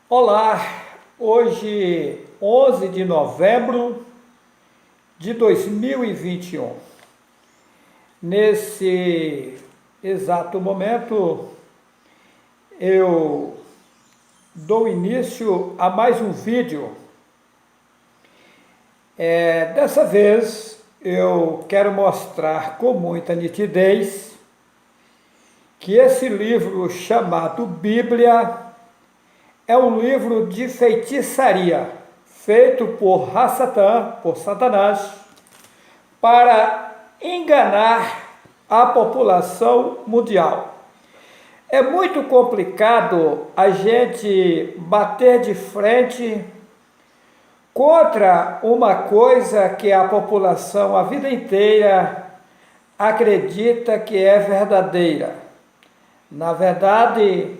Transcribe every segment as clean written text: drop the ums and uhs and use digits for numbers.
Olá, hoje 11 de novembro de 2021. Nesse exato momento, eu dou início a mais um vídeo. Dessa vez, eu quero mostrar com muita nitidez que esse livro chamado Bíblia é um livro de feitiçaria, feito por Satã, por Satanás, para enganar a população mundial. É muito complicado a gente bater de frente contra uma coisa que a população a vida inteira acredita que é verdadeira. Na verdade,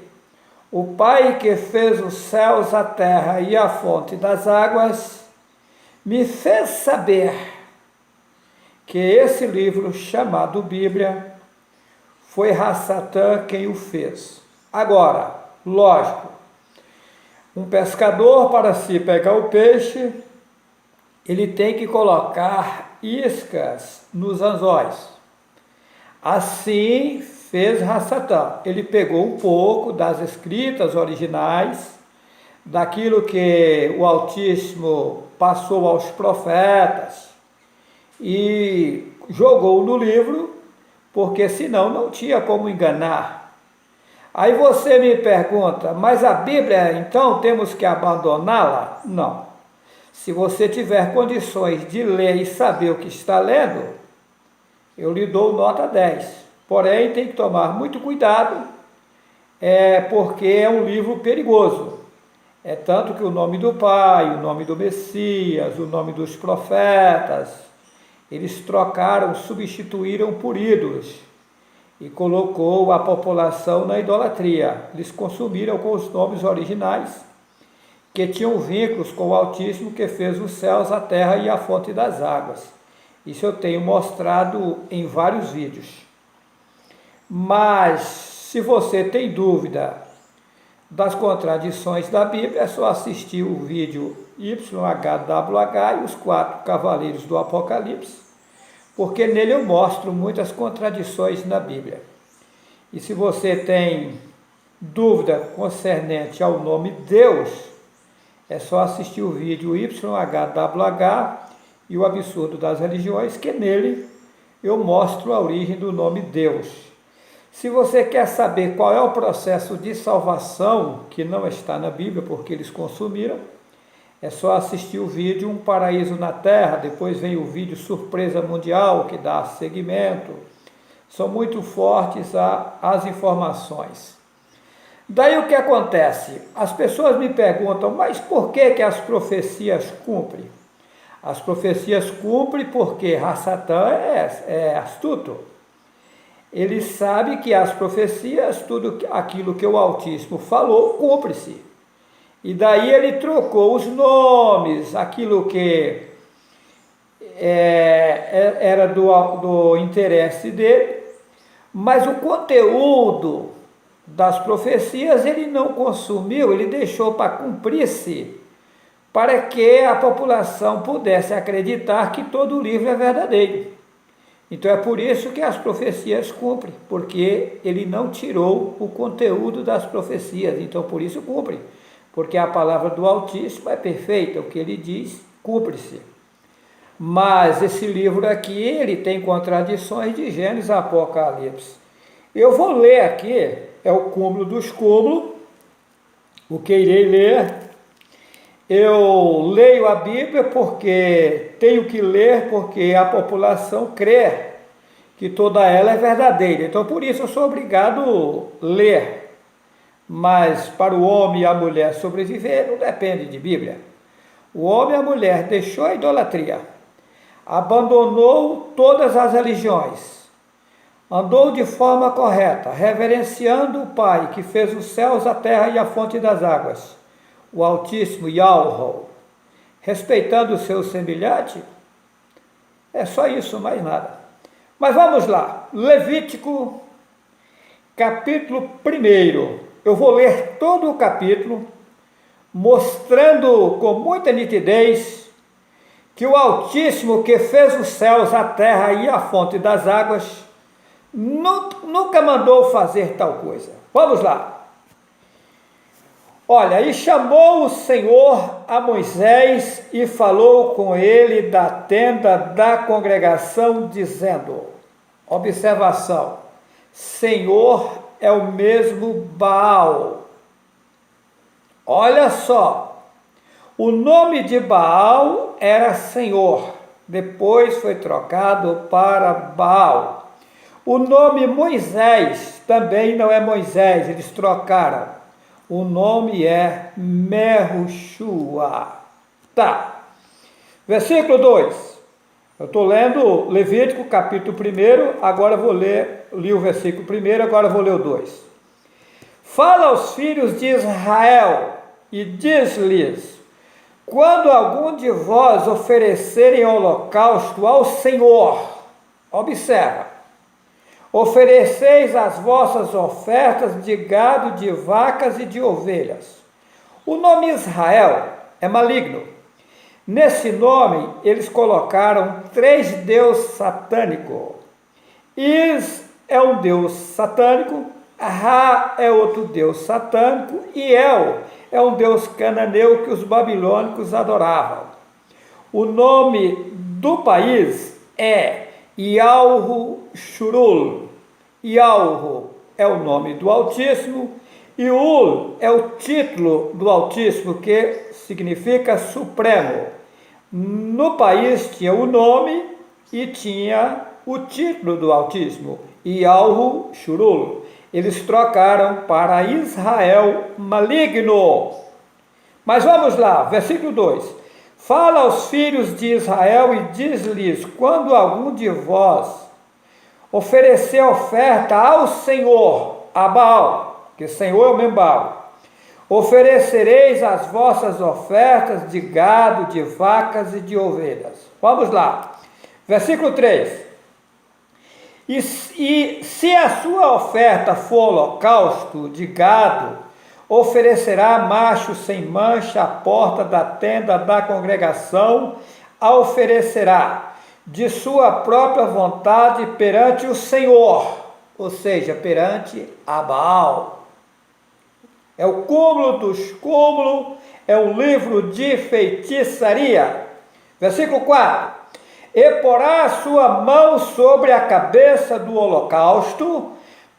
o Pai que fez os céus, a terra e a fonte das águas, me fez saber que esse livro chamado Bíblia foi Satã quem o fez. Agora, lógico, um pescador, para se pegar o peixe, ele tem que colocar iscas nos anzóis. Assim fez Satã. Ele pegou um pouco das escritas originais, daquilo que o Altíssimo passou aos profetas e jogou no livro, porque senão não tinha como enganar. Aí você me pergunta, mas a Bíblia, então, temos que abandoná-la? Não. Se você tiver condições de ler e saber o que está lendo, eu lhe dou nota 10. Porém, tem que tomar muito cuidado, porque é um livro perigoso. É tanto que o nome do Pai, o nome do Messias, o nome dos profetas, eles trocaram, substituíram por ídolos e colocou a população na idolatria. Eles consumiram com os nomes originais, que tinham vínculos com o Altíssimo que fez os céus, a terra e a fonte das águas. Isso eu tenho mostrado em vários vídeos. Mas, se você tem dúvida das contradições da Bíblia, é só assistir o vídeo YHWH e os 4 Cavaleiros do Apocalipse, porque nele eu mostro muitas contradições na Bíblia. E se você tem dúvida concernente ao nome Deus, é só assistir o vídeo YHWH e o Absurdo das Religiões, que nele eu mostro a origem do nome Deus. Se você quer saber qual é o processo de salvação, que não está na Bíblia, porque eles consumiram, é só assistir o vídeo Um Paraíso na Terra, depois vem o vídeo Surpresa Mundial, que dá seguimento. São muito fortes as informações. Daí o que acontece? As pessoas me perguntam, mas por que as profecias cumprem? As profecias cumprem porque Satã é astuto. Ele sabe que as profecias, tudo aquilo que o Altíssimo falou, cumpre-se. E daí ele trocou os nomes, aquilo que era do interesse dele, mas o conteúdo das profecias ele não consumiu, ele deixou para cumprir-se, para que a população pudesse acreditar que todo o livro é verdadeiro. Então é por isso que as profecias cumprem, porque ele não tirou o conteúdo das profecias, então por isso cumpre, porque a palavra do Altíssimo é perfeita, o que ele diz, cumpre-se. Mas esse livro aqui, ele tem contradições de Gênesis e Apocalipse. Eu vou ler aqui, é o cúmulo dos cúmulos, o que irei ler. Eu leio a Bíblia porque tenho que ler, porque a população crê que toda ela é verdadeira. Então, por isso, eu sou obrigado a ler. Mas para o homem e a mulher sobreviver, não depende de Bíblia. O homem e a mulher deixou a idolatria, abandonou todas as religiões, andou de forma correta, reverenciando o Pai que fez os céus, a terra e a fonte das águas, o Altíssimo Yahweh, respeitando o seu semelhante. É só isso, mais nada. Mas vamos lá, Levítico, capítulo 1. Eu vou ler todo o capítulo, mostrando com muita nitidez que o Altíssimo, que fez os céus, a terra e a fonte das águas, nunca mandou fazer tal coisa. Vamos lá. Olha, e chamou o Senhor a Moisés e falou com ele da tenda da congregação, dizendo, observação, Senhor é o mesmo Baal. Olha só, o nome de Baal era Senhor, depois foi trocado para Baal. O nome Moisés também não é Moisés, eles trocaram. O nome é Merushua. Tá. Versículo 2. Eu estou lendo Levítico, capítulo 1, agora li o versículo 1, agora vou ler o 2. Fala aos filhos de Israel e diz-lhes, quando algum de vós oferecerem holocausto ao Senhor, observa, ofereceis as vossas ofertas de gado, de vacas e de ovelhas. O nome Israel é maligno. Nesse nome, eles colocaram 3 deuses satânicos. Is é um deus satânico, Ra é outro deus satânico, e El é um deus cananeu que os babilônicos adoravam. O nome do país é Yalhu-Shurul. Yalhu é o nome do Altíssimo e Ul é o título do Altíssimo, que significa Supremo. No país tinha o nome e tinha o título do Altíssimo, Yalhu-Shurul. Eles trocaram para Israel maligno. Mas vamos lá, versículo 2. Fala aos filhos de Israel e diz-lhes, quando algum de vós oferecer oferta ao Senhor, a Baal, que Senhor é o mesmo Baal, oferecereis as vossas ofertas de gado, de vacas e de ovelhas. Vamos lá, versículo 3. E se a sua oferta for holocausto de gado, oferecerá macho sem mancha à porta da tenda da congregação, a oferecerá de sua própria vontade perante o Senhor, ou seja, perante a Baal. É o cúmulo dos cúmulos, é um livro de feitiçaria. Versículo 4. E porá a sua mão sobre a cabeça do holocausto,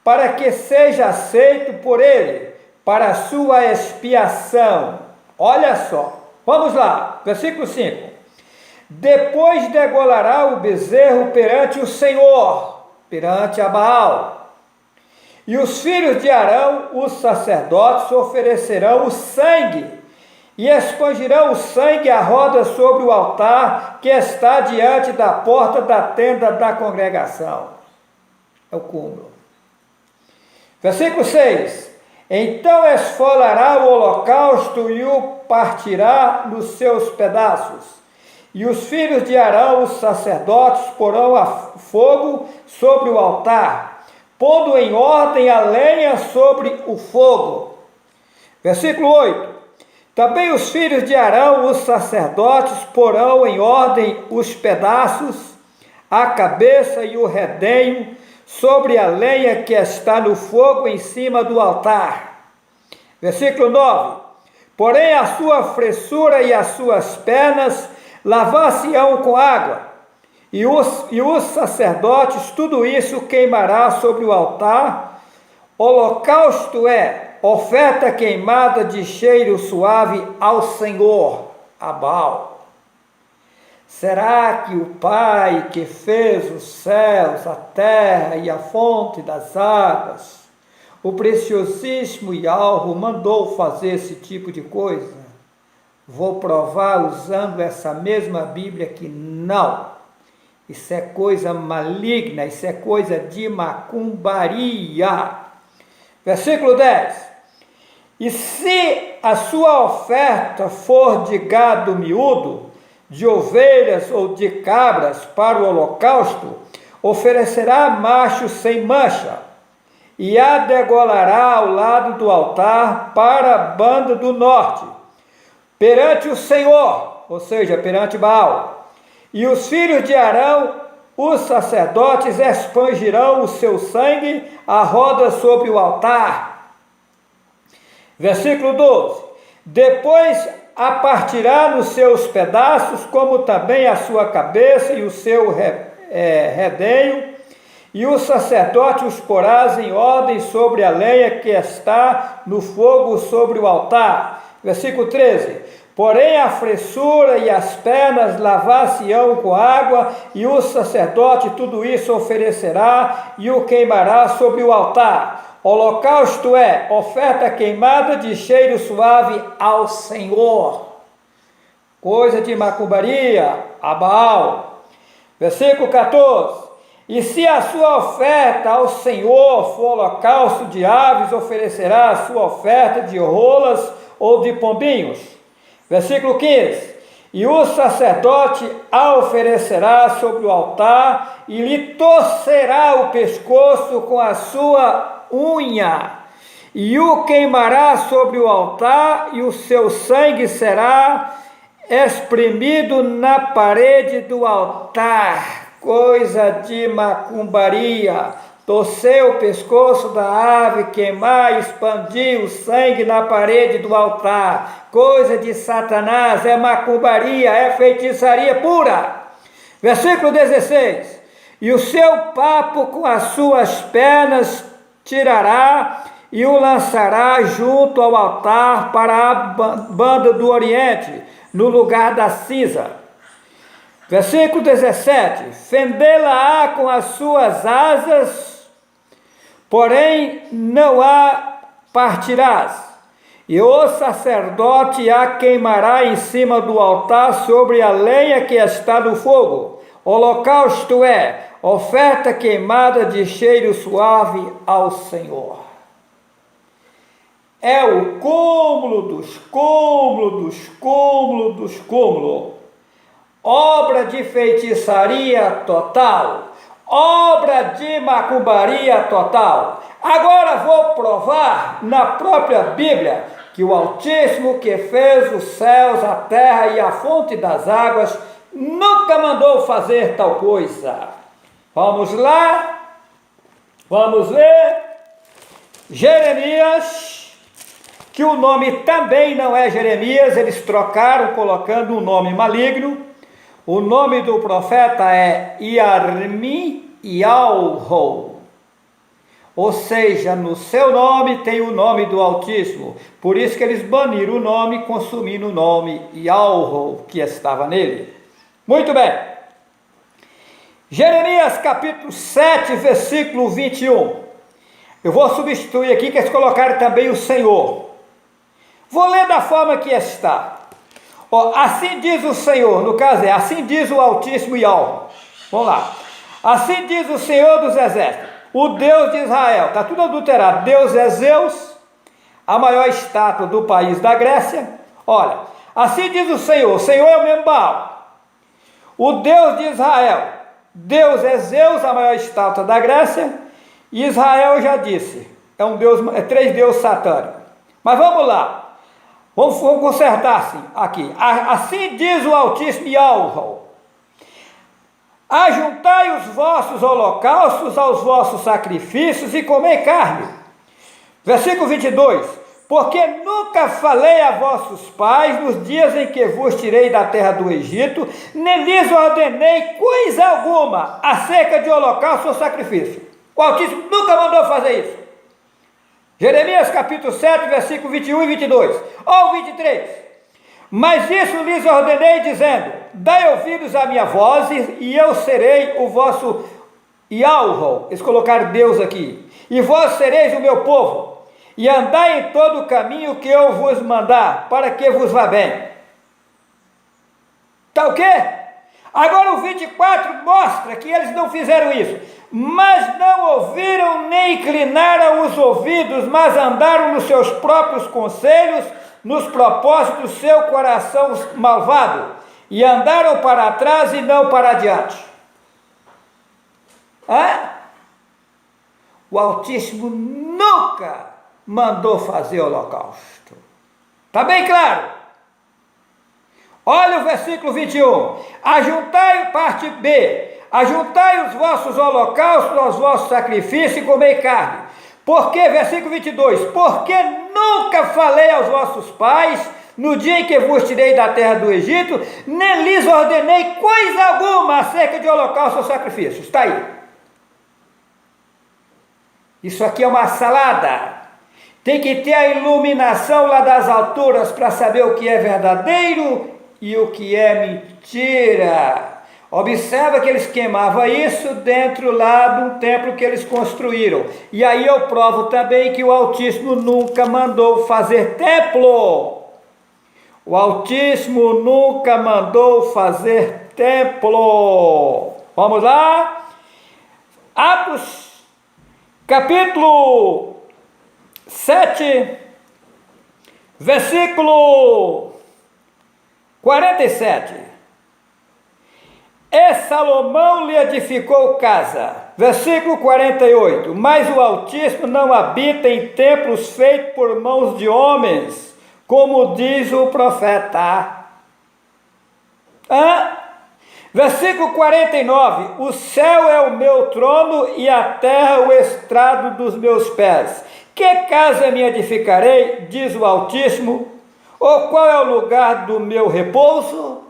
para que seja aceito por ele, para a sua expiação. Olha só, vamos lá, versículo 5. Depois degolará o bezerro perante o Senhor, perante a Baal. E os filhos de Arão, os sacerdotes, oferecerão o sangue, e expungirão o sangue à roda sobre o altar que está diante da porta da tenda da congregação. É o cúmulo. Versículo 6. Então esfolará o holocausto e o partirá nos seus pedaços. E os filhos de Arão, os sacerdotes, porão a fogo sobre o altar, pondo em ordem a lenha sobre o fogo. Versículo 8. Também os filhos de Arão, os sacerdotes, porão em ordem os pedaços, a cabeça e o redenho, sobre a lenha que está no fogo em cima do altar. Versículo 9. Porém a sua fressura e as suas pernas lavar-se-ão com água, e os sacerdotes tudo isso queimará sobre o altar. Holocausto é oferta queimada de cheiro suave ao Senhor, a Baal. Será que o Pai que fez os céus, a terra e a fonte das águas, o preciosíssimo Yalhu, mandou fazer esse tipo de coisa? Vou provar usando essa mesma Bíblia que não. Isso é coisa maligna, isso é coisa de macumbaria. Versículo 10. E se a sua oferta for de gado miúdo, de ovelhas ou de cabras para o holocausto, oferecerá macho sem mancha, e a degolará ao lado do altar para a banda do norte, perante o Senhor, ou seja, perante Baal. E os filhos de Arão, os sacerdotes, expangirão o seu sangue à roda sobre o altar. Versículo 12. Depois a partirá nos seus pedaços, como também a sua cabeça e o seu redenho, e o sacerdote os porás em ordem sobre a lenha que está no fogo sobre o altar. Versículo 13. Porém a fressura e as pernas lavar-se-ão com água, e o sacerdote tudo isso oferecerá e o queimará sobre o altar. Holocausto é oferta queimada de cheiro suave ao Senhor. Coisa de macumbaria a Baal. Versículo 14. E se a sua oferta ao Senhor for holocausto de aves, oferecerá a sua oferta de rolas ou de pombinhos. Versículo 15. E o sacerdote a oferecerá sobre o altar e lhe torcerá o pescoço com a sua unha, e o queimará sobre o altar, e o seu sangue será espremido na parede do altar. Coisa de macumbaria, torcer o pescoço da ave, queimar e expandir o sangue na parede do altar. Coisa de Satanás, é macumbaria, é feitiçaria pura. Versículo 16. E o seu papo com as suas pernas tirará e o lançará junto ao altar para a banda do oriente, no lugar da cinza. Versículo 17. Fendê-la-á com as suas asas, porém não a partirás, e o sacerdote a queimará em cima do altar sobre a lenha que está no fogo. Holocausto é oferta queimada de cheiro suave ao Senhor. É o cúmulo dos cúmulos dos cúmulos dos cúmulos. Obra de feitiçaria total, obra de macumbaria total. Agora vou provar na própria Bíblia que o Altíssimo, que fez os céus, a terra e a fonte das águas, nunca mandou fazer tal coisa. Vamos lá, vamos ver Jeremias, que o nome também não é Jeremias, eles trocaram colocando um nome maligno. O nome do profeta é Yarmi-Yahu, ou seja, no seu nome tem o nome do Altíssimo. Por isso que eles baniram o nome, consumindo o nome Yahu, que estava nele. Muito bem. Jeremias capítulo 7, versículo 21. Eu vou substituir aqui, que eles colocaram também o Senhor. Vou ler da forma que está. Assim diz o Senhor, no caso é, assim diz o Altíssimo Yahu. Vamos lá. Assim diz o Senhor dos Exércitos, o Deus de Israel. Está tudo adulterado. Deus é Zeus, a maior estátua do país da Grécia. Olha, assim diz o Senhor é o mesmo Baal. O Deus de Israel, Deus é Zeus, a maior estátua da Grécia. E Israel já disse, é um Deus, é 3 deuses satânicos. Mas vamos lá. Vamos consertar assim, aqui. Assim diz o Altíssimo Yahu: ajuntai os vossos holocaustos aos vossos sacrifícios e comei carne. Versículo 22. Porque nunca falei a vossos pais nos dias em que vos tirei da terra do Egito, nem lhes ordenei coisa alguma acerca de holocausto ou sacrifício. O Altíssimo nunca mandou fazer isso. Jeremias capítulo 7, versículo 21 e 22, ou 23. Mas isso lhes ordenei, dizendo: dai ouvidos à minha voz, e eu serei o vosso Yahu. Eles colocaram Deus aqui. E vós sereis o meu povo, e andai em todo o caminho que eu vos mandar, para que vos vá bem. Tá o quê? Agora o 24 mostra que eles não fizeram isso. Mas não ouviram nem inclinaram os ouvidos, mas andaram nos seus próprios conselhos, nos propósitos do seu coração malvado, e andaram para trás e não para adiante. O Altíssimo nunca mandou fazer holocausto. Está bem claro? Olha o versículo 21. Ajuntai, parte B, ajuntai os vossos holocaustos aos vossos sacrifícios e comei carne. Porque, versículo 22, porque nunca falei aos vossos pais, no dia em que vos tirei da terra do Egito, nem lhes ordenei coisa alguma acerca de holocausto ou sacrifícios. Está aí. Isso aqui é uma salada. Tem que ter a iluminação lá das alturas para saber o que é verdadeiro e o que é mentira. Observa que eles queimavam isso dentro lá de um templo que eles construíram. E aí eu provo também que o Altíssimo nunca mandou fazer templo. O Altíssimo nunca mandou fazer templo. Vamos lá? Atos, capítulo 7, versículo 47. E Salomão lhe edificou casa. Versículo 48. Mas o Altíssimo não habita em templos feitos por mãos de homens, como diz o profeta. Versículo 49. O céu é o meu trono e a terra o estrado dos meus pés. Que casa me edificarei, diz o Altíssimo? Ou qual é o lugar do meu repouso?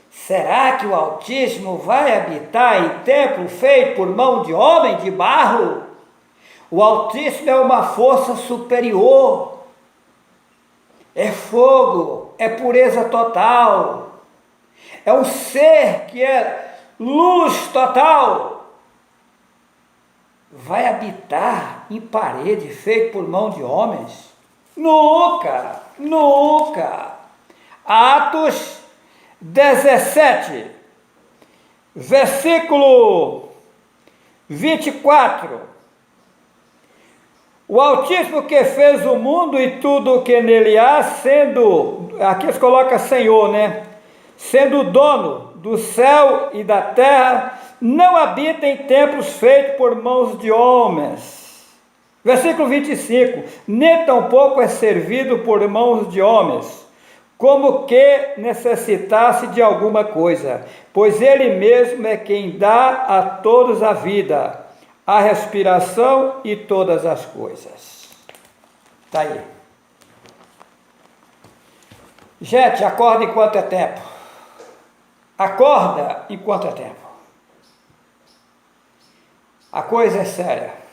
Será que o Altíssimo vai habitar em templo feito por mão de homem de barro? O Altíssimo é uma força superior. É fogo, é pureza total. É um ser que é luz total. Vai habitar em parede feita por mão de homens? Nunca, nunca. Atos 17, versículo 24. O Altíssimo que fez o mundo e tudo o que nele há, sendo, aqui eles colocam Senhor, né? Sendo dono do céu e da terra, não habita em templos feitos por mãos de homens. Versículo 25. Nem tampouco é servido por mãos de homens, como que necessitasse de alguma coisa, pois ele mesmo é quem dá a todos a vida, a respiração e todas as coisas. Está aí. Gente, acorda enquanto é tempo. Acorda enquanto é tempo. A coisa é séria.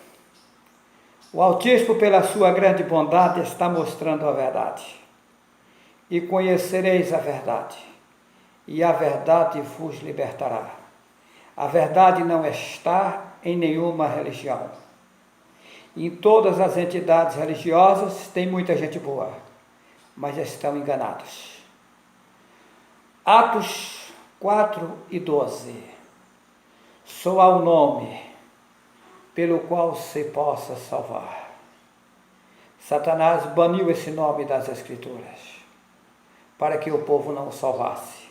O Altíssimo, pela sua grande bondade, está mostrando a verdade. E conhecereis a verdade, e a verdade vos libertará. A verdade não está em nenhuma religião. Em todas as entidades religiosas tem muita gente boa, mas estão enganados. Atos 4 e 12. Só há um nome pelo qual se possa salvar. Satanás baniu esse nome das Escrituras para que o povo não o salvasse.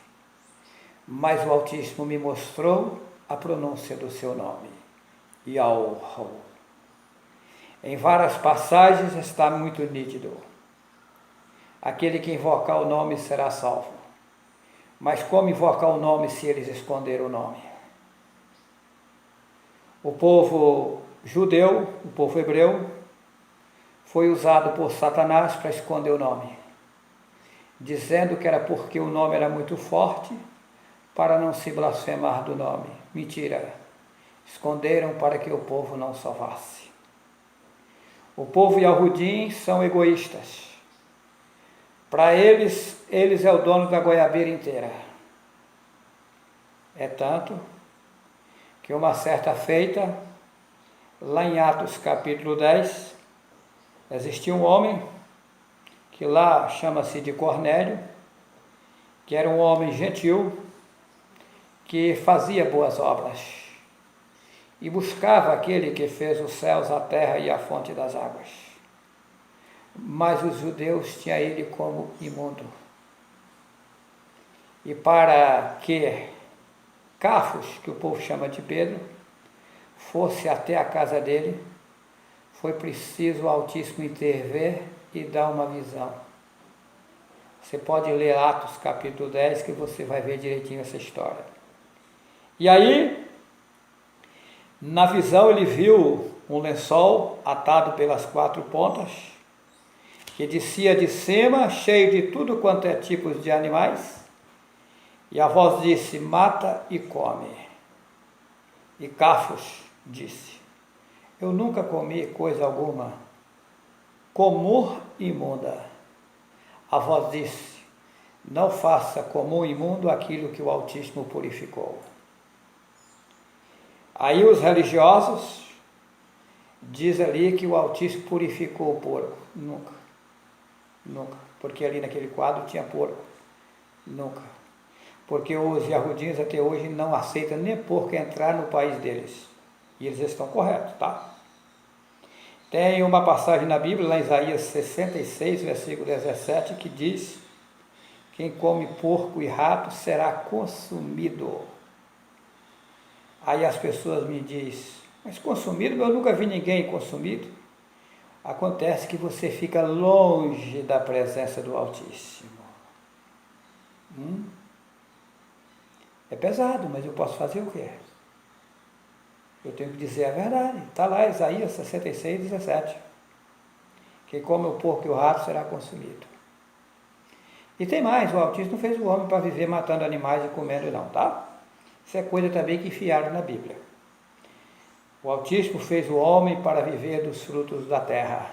Mas o Altíssimo me mostrou a pronúncia do seu nome, Yahweh. Em várias passagens está muito nítido. Aquele que invocar o nome será salvo. Mas como invocar o nome se eles esconderam o nome? O povo judeu, o povo hebreu, foi usado por Satanás para esconder o nome, dizendo que era porque o nome era muito forte, para não se blasfemar do nome. Mentira. Esconderam para que o povo não salvasse. O povo Yahudim são egoístas. Para eles é o dono da goiabeira inteira. É tanto que uma certa feita, lá em Atos capítulo 10, existia um homem que lá chama-se de Cornélio, que era um homem gentil, que fazia boas obras e buscava aquele que fez os céus, a terra e a fonte das águas. Mas os judeus tinham ele como imundo. E para que Cafos, que o povo chama de Pedro, fosse até a casa dele, foi preciso o Altíssimo intervir e dar uma visão. Você pode ler Atos capítulo 10 que você vai ver direitinho essa história. E aí, na visão ele viu um lençol atado pelas 4 pontas, que descia de cima, cheio de tudo quanto é tipos de animais, e a voz disse: mata e come. E Cafos disse: eu nunca comi coisa alguma comum e imunda. A voz disse: não faça comum e imundo aquilo que o Altíssimo purificou. Aí os religiosos diz ali que o Altíssimo purificou o porco. Nunca, nunca, porque ali naquele quadro tinha porco. Nunca, porque os yahudins até hoje não aceitam nem porco entrar no país deles. E eles estão corretos, tá? Tem uma passagem na Bíblia, lá em Isaías 66, versículo 17, que diz: quem come porco e rato será consumido. Aí as pessoas me dizem: mas consumido? Eu nunca vi ninguém consumido. Acontece que você fica longe da presença do Altíssimo. É pesado, mas eu posso fazer o quê? Eu tenho que dizer a verdade. Está lá, Isaías 66, 17. Quem come o porco e o rato será consumido. E tem mais, o Altíssimo não fez o homem para viver matando animais e comendo não, tá? Isso é coisa também que enfiaram na Bíblia. O Altíssimo fez o homem para viver dos frutos da terra.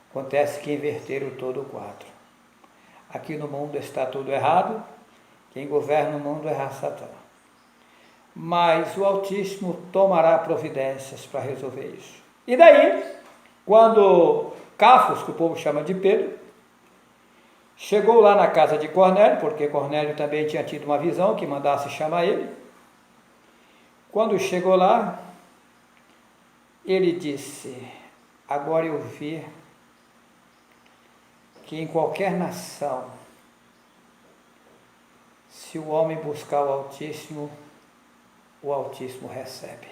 Acontece que inverteram todo o quadro. Aqui no mundo está tudo errado. Quem governa o mundo é Satã. Mas o Altíssimo tomará providências para resolver isso. E daí, quando Cafos, que o povo chama de Pedro, chegou lá na casa de Cornélio, porque Cornélio também tinha tido uma visão que mandasse chamar ele. Quando chegou lá, ele disse: agora eu vi que em qualquer nação, se o homem buscar o Altíssimo recebe.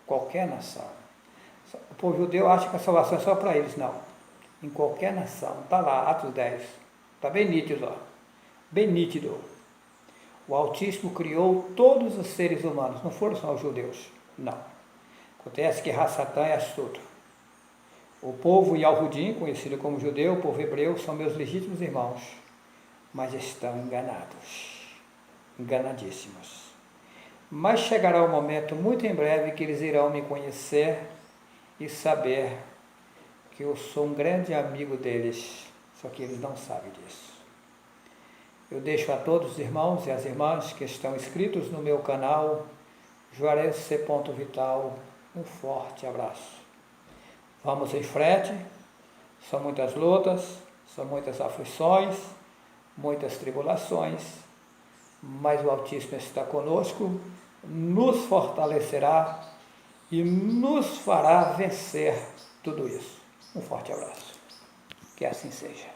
Qualquer nação. O povo judeu acha que a salvação é só para eles, não. Em qualquer nação. Está lá, Atos 10. Está bem nítido, ó. Bem nítido. O Altíssimo criou todos os seres humanos, não foram só os judeus. Não. Acontece que Satã é astuto. O povo Yahudim, conhecido como judeu, o povo hebreu, são meus legítimos irmãos, mas estão enganados. Enganadíssimos. Mas chegará um momento muito em breve que eles irão me conhecer e saber que eu sou um grande amigo deles, só que eles não sabem disso. Eu deixo a todos os irmãos e as irmãs que estão inscritos no meu canal, Juarez C. Vital, um forte abraço. Vamos em frente, são muitas lutas, são muitas aflições, muitas tribulações, mas o Altíssimo está conosco, nos fortalecerá e nos fará vencer tudo isso. Um forte abraço. Que assim seja.